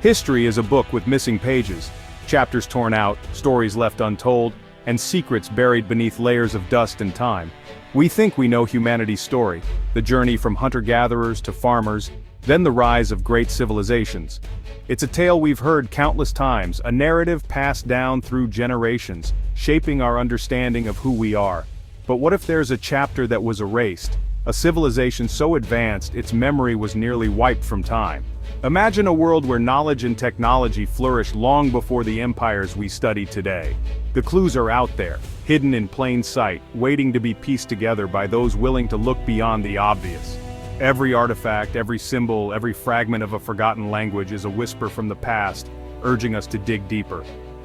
History is a book with missing pages, chapters torn out, stories left untold, and secrets buried beneath layers of dust and time. We think we know humanity's story, the journey from hunter-gatherers to farmers, then the rise of great civilizations. It's a tale we've heard countless times, a narrative passed down through generations, shaping our understanding of who we are. But what if there's a chapter that was erased? A civilization so advanced its memory was nearly wiped from time. Imagine a world where knowledge and technology flourished long before the empires we study today. The clues are out there, hidden in plain sight, waiting to be pieced together by those willing to look beyond the obvious. Every artifact, every symbol, every fragment of a forgotten language is a whisper from the past, urging us to dig deeper.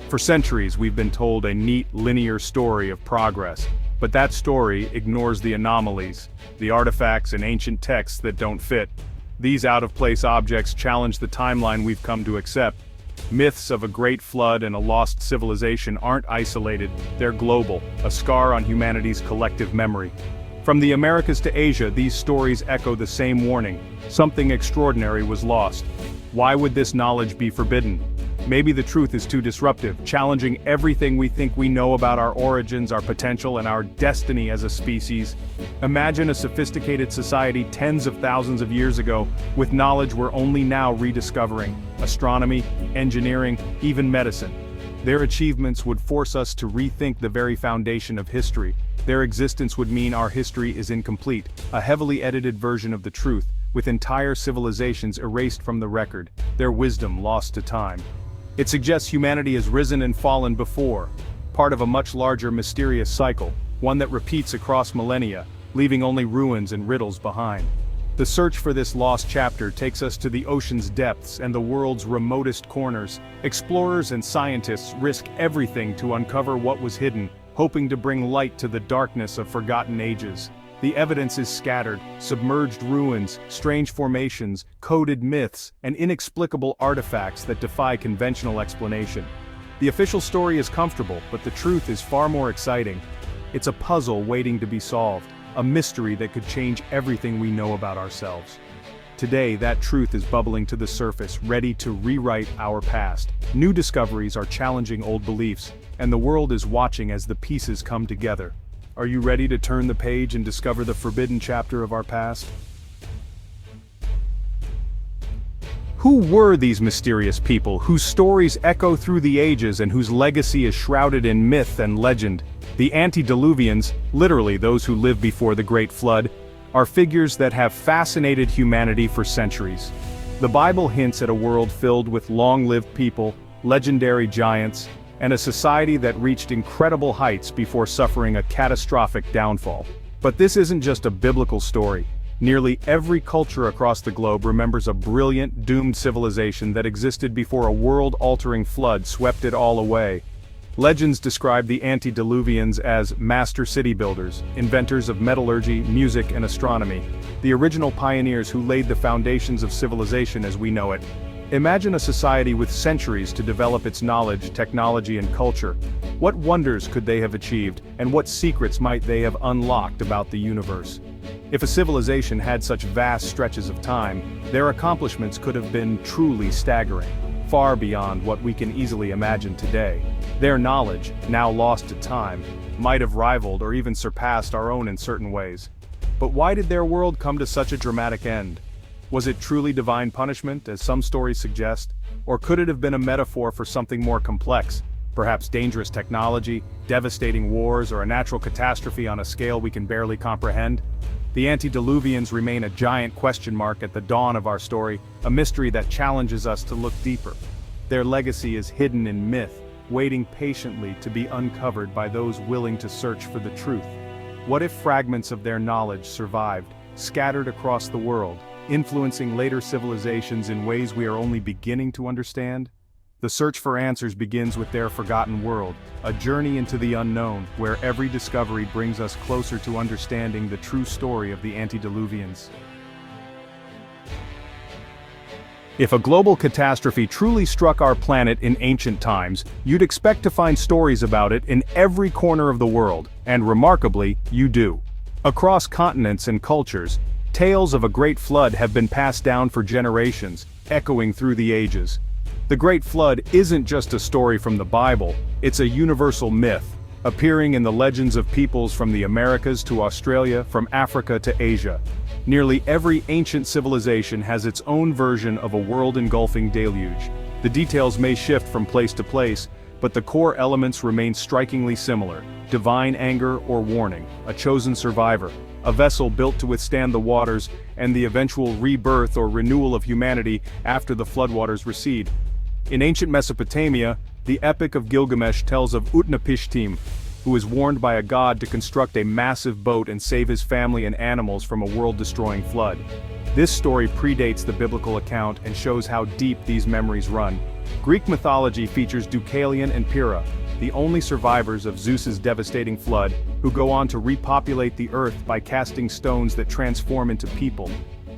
For centuries we've been told a neat, linear story of progress, but that story ignores the anomalies, the artifacts and ancient texts that don't fit. These out-of-place objects challenge the timeline we've come to accept. Myths of a great flood and a lost civilization aren't isolated, they're global, a scar on humanity's collective memory. From the Americas to Asia, these stories echo the same warning: something extraordinary was lost. Why would this knowledge be forbidden? Maybe the truth is too disruptive, challenging everything we think we know about our origins, our potential, and our destiny as a species. Imagine a sophisticated society tens of thousands of years ago, with knowledge we're only now rediscovering: astronomy, engineering, even medicine. Their achievements would force us to rethink the very foundation of history. Their existence would mean our history is incomplete, a heavily edited version of the truth, with entire civilizations erased from the record, their wisdom lost to time. It suggests humanity has risen and fallen before, part of a much larger mysterious cycle, one that repeats across millennia, leaving only ruins and riddles behind. The search for this lost chapter takes us to the ocean's depths and the world's remotest corners. Explorers and scientists risk everything to uncover what was hidden, hoping to bring light to the darkness of forgotten ages. The evidence is scattered: submerged ruins, strange formations, coded myths, and inexplicable artifacts that defy conventional explanation. The official story is comfortable, but the truth is far more exciting. It's a puzzle waiting to be solved, a mystery that could change everything we know about ourselves. Today, that truth is bubbling to the surface, ready to rewrite our past. New discoveries are challenging old beliefs, and the world is watching as the pieces come together. Are you ready to turn the page and discover the forbidden chapter of our past? Who were these mysterious people, whose stories echo through the ages and whose legacy is shrouded in myth and legend? The Antediluvians, literally those who lived before the Great Flood, are figures that have fascinated humanity for centuries. The Bible hints at a world filled with long-lived people, legendary giants, and a society that reached incredible heights before suffering a catastrophic downfall. But this isn't just a biblical story. Nearly every culture across the globe remembers a brilliant, doomed civilization that existed before a world-altering flood swept it all away. Legends describe the Antediluvians as master city builders, inventors of metallurgy, music, and astronomy, the original pioneers who laid the foundations of civilization as we know it. Imagine a society with centuries to develop its knowledge, technology, and culture. What wonders could they have achieved, and what secrets might they have unlocked about the universe? If a civilization had such vast stretches of time, their accomplishments could have been truly staggering, far beyond what we can easily imagine today. Their knowledge, now lost to time, might have rivaled or even surpassed our own in certain ways. But why did their world come to such a dramatic end? Was it truly divine punishment, as some stories suggest? Or could it have been a metaphor for something more complex? Perhaps dangerous technology, devastating wars, or a natural catastrophe on a scale we can barely comprehend? The Antediluvians remain a giant question mark at the dawn of our story, a mystery that challenges us to look deeper. Their legacy is hidden in myth, waiting patiently to be uncovered by those willing to search for the truth. What if fragments of their knowledge survived, scattered across the world, influencing later civilizations in ways we are only beginning to understand? The search for answers begins with their forgotten world, a journey into the unknown, where every discovery brings us closer to understanding the true story of the Antediluvians. If a global catastrophe truly struck our planet in ancient times, you'd expect to find stories about it in every corner of the world, and remarkably, you do. Across continents and cultures, tales of a great flood have been passed down for generations, echoing through the ages. The Great Flood isn't just a story from the Bible, it's a universal myth, appearing in the legends of peoples from the Americas to Australia, from Africa to Asia. Nearly every ancient civilization has its own version of a world-engulfing deluge. The details may shift from place to place, but the core elements remain strikingly similar: divine anger or warning, a chosen survivor, a vessel built to withstand the waters, and the eventual rebirth or renewal of humanity after the floodwaters recede. In ancient Mesopotamia, the Epic of Gilgamesh tells of Utnapishtim, who is warned by a god to construct a massive boat and save his family and animals from a world-destroying flood. This story predates the biblical account and shows how deep these memories run. Greek mythology features Deucalion and Pyrrha, the only survivors of Zeus's devastating flood, who go on to repopulate the earth by casting stones that transform into people.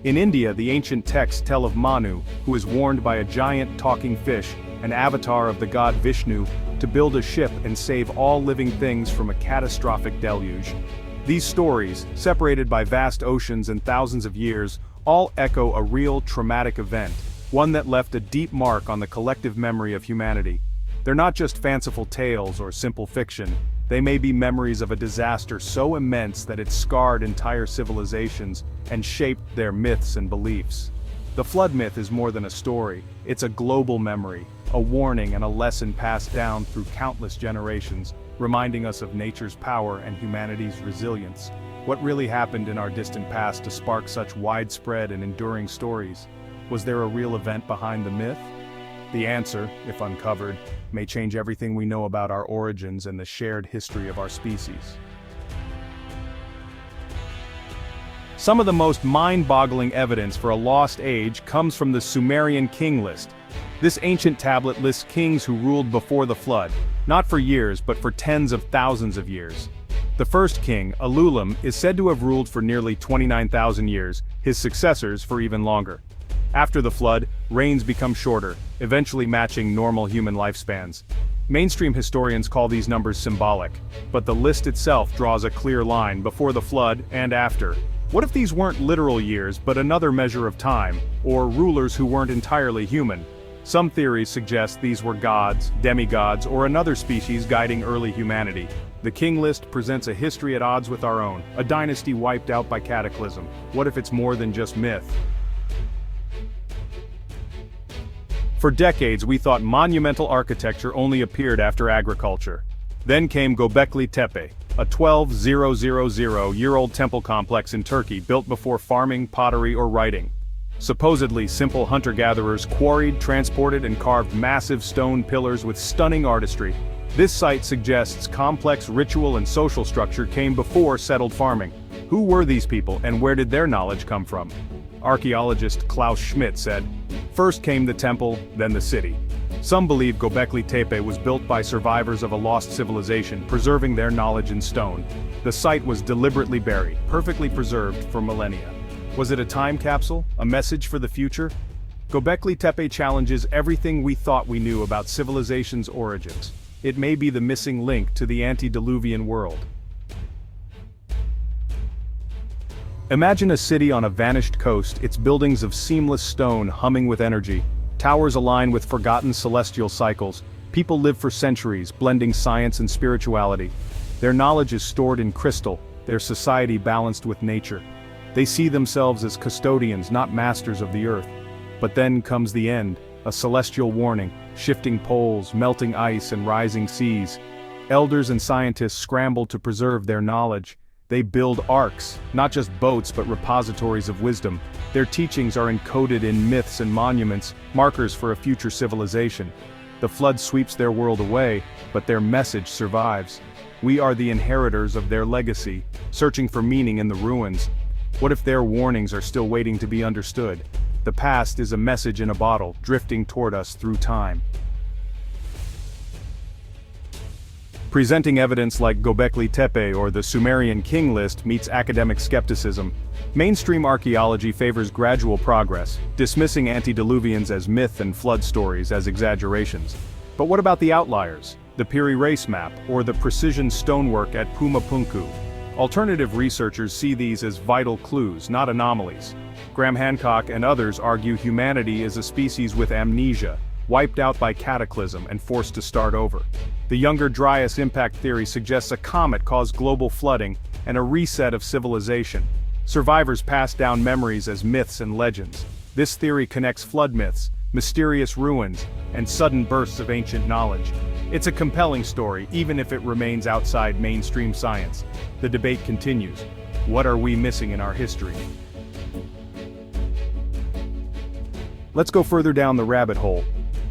In India, the ancient texts tell of Manu, who is warned by a giant talking fish, an avatar of the god Vishnu, to build a ship and save all living things from a catastrophic deluge. These stories, separated by vast oceans and thousands of years, all echo a real traumatic event, one that left a deep mark on the collective memory of humanity. They're not just fanciful tales or simple fiction, they may be memories of a disaster so immense that it scarred entire civilizations and shaped their myths and beliefs. The flood myth is more than a story, it's a global memory, a warning and a lesson passed down through countless generations, reminding us of nature's power and humanity's resilience. What really happened in our distant past to spark such widespread and enduring stories? Was there a real event behind the myth? The answer, if uncovered, may change everything we know about our origins and the shared history of our species. Some of the most mind-boggling evidence for a lost age comes from the Sumerian king list. This ancient tablet lists kings who ruled before the flood, not for years but for tens of thousands of years. The first king, Ululim, is said to have ruled for nearly 29,000 years, his successors for even longer. After the flood, reigns become shorter, eventually matching normal human lifespans. Mainstream historians call these numbers symbolic, but the list itself draws a clear line before the flood and after. What if these weren't literal years but another measure of time, or rulers who weren't entirely human? Some theories suggest these were gods, demigods, or another species guiding early humanity. The king list presents a history at odds with our own, a dynasty wiped out by cataclysm. What if it's more than just myth? For decades we thought monumental architecture only appeared after agriculture. Then came Göbekli Tepe, a 12,000-year-old temple complex in Turkey built before farming, pottery, or writing. Supposedly simple hunter-gatherers quarried, transported, and carved massive stone pillars with stunning artistry. This site suggests complex ritual and social structure came before settled farming. Who were these people and where did their knowledge come from? Archaeologist Klaus Schmidt said, "First came the temple, then the city." Some believe Göbekli Tepe was built by survivors of a lost civilization, preserving their knowledge in stone. The site was deliberately buried, perfectly preserved for millennia. Was it a time capsule, a message for the future? Göbekli Tepe challenges everything we thought we knew about civilization's origins. It may be the missing link to the antediluvian world. Imagine a city on a vanished coast, its buildings of seamless stone humming with energy. Towers align with forgotten celestial cycles. People live for centuries, blending science and spirituality. Their knowledge is stored in crystal, their society balanced with nature. They see themselves as custodians, not masters of the earth. But then comes the end, a celestial warning, shifting poles, melting ice, and rising seas. Elders and scientists scramble to preserve their knowledge. They build arks, not just boats but repositories of wisdom. Their teachings are encoded in myths and monuments, markers for a future civilization. The flood sweeps their world away, but their message survives. We are the inheritors of their legacy, searching for meaning in the ruins. What if their warnings are still waiting to be understood? The past is a message in a bottle, drifting toward us through time. Presenting evidence like Göbekli Tepe or the Sumerian king list meets academic skepticism. Mainstream archaeology favors gradual progress, dismissing antediluvians as myth and flood stories as exaggerations. But what about the outliers? The Piri race map, or the precision stonework at Pumapunku? Alternative researchers see these as vital clues, not anomalies. Graham Hancock and others argue humanity is a species with amnesia. wiped out by cataclysm and forced to start over. The Younger Dryas impact theory suggests a comet caused global flooding and a reset of civilization. Survivors pass down memories as myths and legends. This theory connects flood myths, mysterious ruins, and sudden bursts of ancient knowledge. It's a compelling story, even if it remains outside mainstream science. The debate continues. What are we missing in our history? Let's go further down the rabbit hole.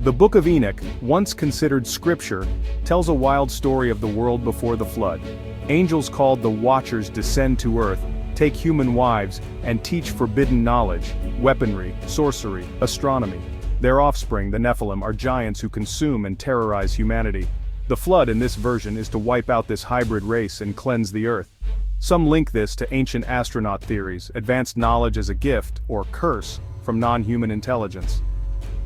The Book of Enoch, once considered scripture, tells a wild story of the world before the flood. Angels called the Watchers descend to earth, take human wives, and teach forbidden knowledge, weaponry, sorcery, astronomy. Their offspring, the Nephilim, are giants who consume and terrorize humanity. The flood in this version is to wipe out this hybrid race and cleanse the earth. Some link this to ancient astronaut theories, advanced knowledge as a gift, or curse, from non-human intelligence.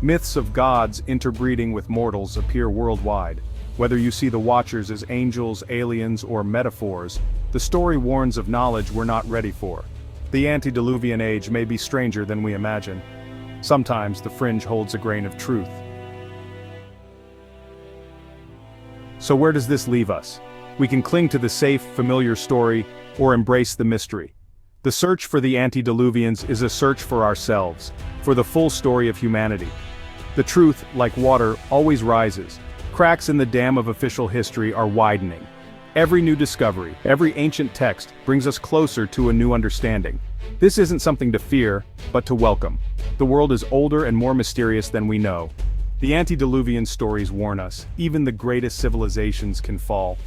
Myths of gods interbreeding with mortals appear worldwide. Whether you see the Watchers as angels, aliens, or metaphors, the story warns of knowledge we're not ready for. The antediluvian age may be stranger than we imagine. Sometimes the fringe holds a grain of truth. So where does this leave us? We can cling to the safe, familiar story, or embrace the mystery. The search for the antediluvians is a search for ourselves, for the full story of humanity. The truth, like water, always rises. Cracks in the dam of official history are widening. Every new discovery, every ancient text, brings us closer to a new understanding. This isn't something to fear, but to welcome. The world is older and more mysterious than we know. The antediluvian stories warn us, even the greatest civilizations can fall.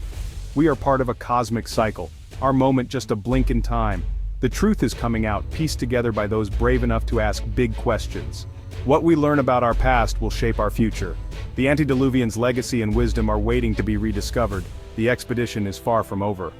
We are part of a cosmic cycle, our moment just a blink in time. The truth is coming out, pieced together by those brave enough to ask big questions. What we learn about our past will shape our future. The antediluvians' legacy and wisdom are waiting to be rediscovered. The expedition is far from over.